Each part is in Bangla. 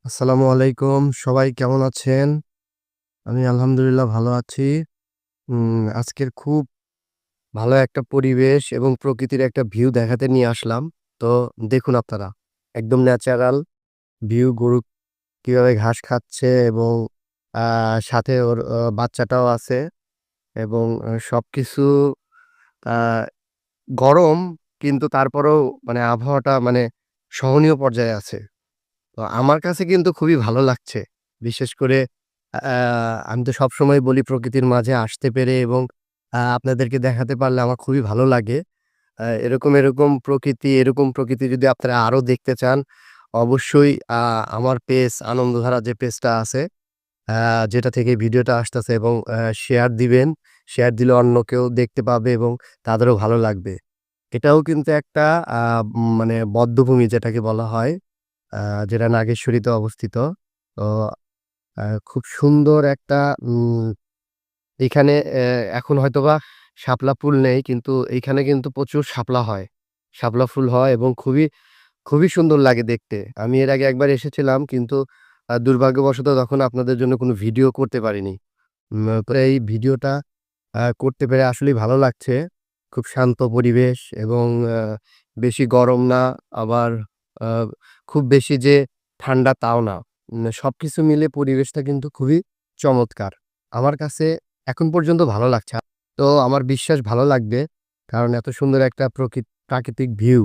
আসসালামু আলাইকুম। সবাই কেমন আছেন? আমি আলহামদুলিল্লাহ ভালো আছি। আজকের খুব ভালো একটা পরিবেশ এবং প্রকৃতির একটা ভিউ দেখাতে নিয়ে আসলাম। তো দেখুন আপনারা, একদম ন্যাচারাল ভিউ, গরু কিভাবে ঘাস খাচ্ছে এবং আ সাথে ওর বাচ্চাটাও আছে এবং সবকিছু আ গরম, কিন্তু তারপরেও মানে আবহাওয়াটা মানে সহনীয় পর্যায়ে আছে। তো আমার কাছে কিন্তু খুবই ভালো লাগছে। বিশেষ করে আ আমি তো সবসময় বলি প্রকৃতির মাঝে আসতে পেরে এবং আপনাদেরকে দেখাতে পারলে আমার খুবই ভালো লাগে। এরকম প্রকৃতি যদি আপনারা আরো দেখতে চান, অবশ্যই আমার পেজ আনন্দধারা যে পেজটা আছে, আ যেটা থেকে ভিডিওটা আসতেছে এবং শেয়ার দিবেন। শেয়ার দিলে অন্য কেউ দেখতে পাবে এবং তাদেরও ভালো লাগবে। এটাও কিন্তু একটা আ মানে বধ্যভূমি যেটাকে বলা হয়। আ যেটা নাগেশ্বরীতে অবস্থিত। তো খুব সুন্দর একটা এখানে এখন হয়তোবা শাপলা ফুল নেই, কিন্তু এইখানে কিন্তু প্রচুর শাপলা হয়। শাপলা ফুল হয় এবং খুবই সুন্দর লাগে দেখতে। আমি এর আগে একবার এসেছিলাম, কিন্তু দুর্ভাগ্যবশত তখন আপনাদের জন্য কোনো ভিডিও করতে পারিনি। তো এই ভিডিওটা করতে পেরে আসলেই ভালো লাগছে। খুব শান্ত পরিবেশ এবং আ বেশি গরম না, আবার আ খুব বেশি যে ঠান্ডা তাও না। সবকিছু মিলে পরিবেশটা কিন্তু খুবই চমৎকার। আমার কাছে এখন পর্যন্ত ভালো লাগছে। তো আমার বিশ্বাস ভালো লাগবে। কারণ এত সুন্দর একটা প্রাকৃতিক ভিউ,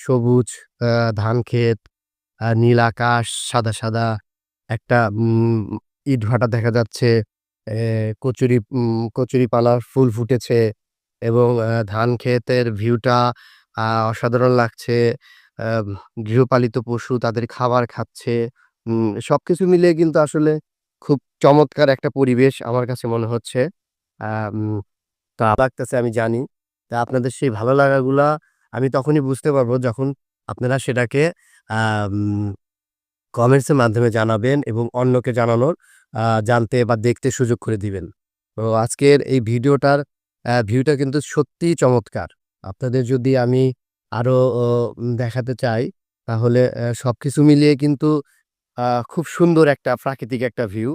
সবুজ ধান ক্ষেত, নীল আকাশ, সাদা একটা ইটভাটা দেখা যাচ্ছে। কচুরিপানার ফুল ফুটেছে এবং ধান ক্ষেতের ভিউটা অসাধারণ লাগছে। আম গৃহপালিত পশু তাদের খাবার খাচ্ছে। সবকিছু মিলিয়ে কিন্তু আসলে খুব চমৎকার একটা পরিবেশ আমার কাছে মনে হচ্ছে। আম তো লাগতেছে আমি জানি। তা আপনাদের সেই ভালো লাগাগুলা আমি তখনই বুঝতে পারবো যখন আপনারা সেটাকে আম কমেন্টসের মাধ্যমে জানাবেন এবং অন্যকে জানতে বা দেখতে সুযোগ করে দিবেন। তো আজকের এই ভিউটা কিন্তু সত্যিই চমৎকার। আপনাদের যদি আমি আরো দেখাতে চাই, তাহলে সবকিছু মিলিয়ে কিন্তু খুব সুন্দর একটা প্রাকৃতিক একটা ভিউ।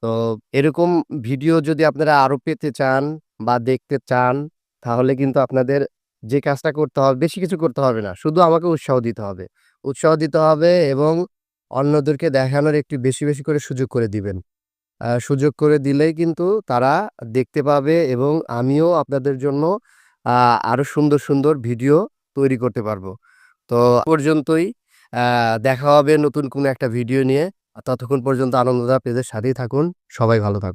তো এরকম ভিডিও যদি আপনারা আরো পেতে চান বা দেখতে চান, তাহলে কিন্তু আপনাদের যে কাজটা করতে হবে, বেশি কিছু করতে হবে না। শুধু আমাকে উৎসাহ দিতে হবে। উৎসাহ দিতে হবে এবং অন্যদেরকে দেখানোর একটু বেশি করে সুযোগ করে দিবেন। সুযোগ করে দিলেই কিন্তু তারা দেখতে পাবে এবং আমিও আপনাদের জন্য আ আরো সুন্দর ভিডিও তৈরি করতে পারবো। তো পর্যন্তই। আ দেখা হবে নতুন কোনো একটা ভিডিও নিয়ে। ততক্ষণ পর্যন্ত আনন্দদায়ক পেজের সাথেই থাকুন। সবাই ভালো থাকুন।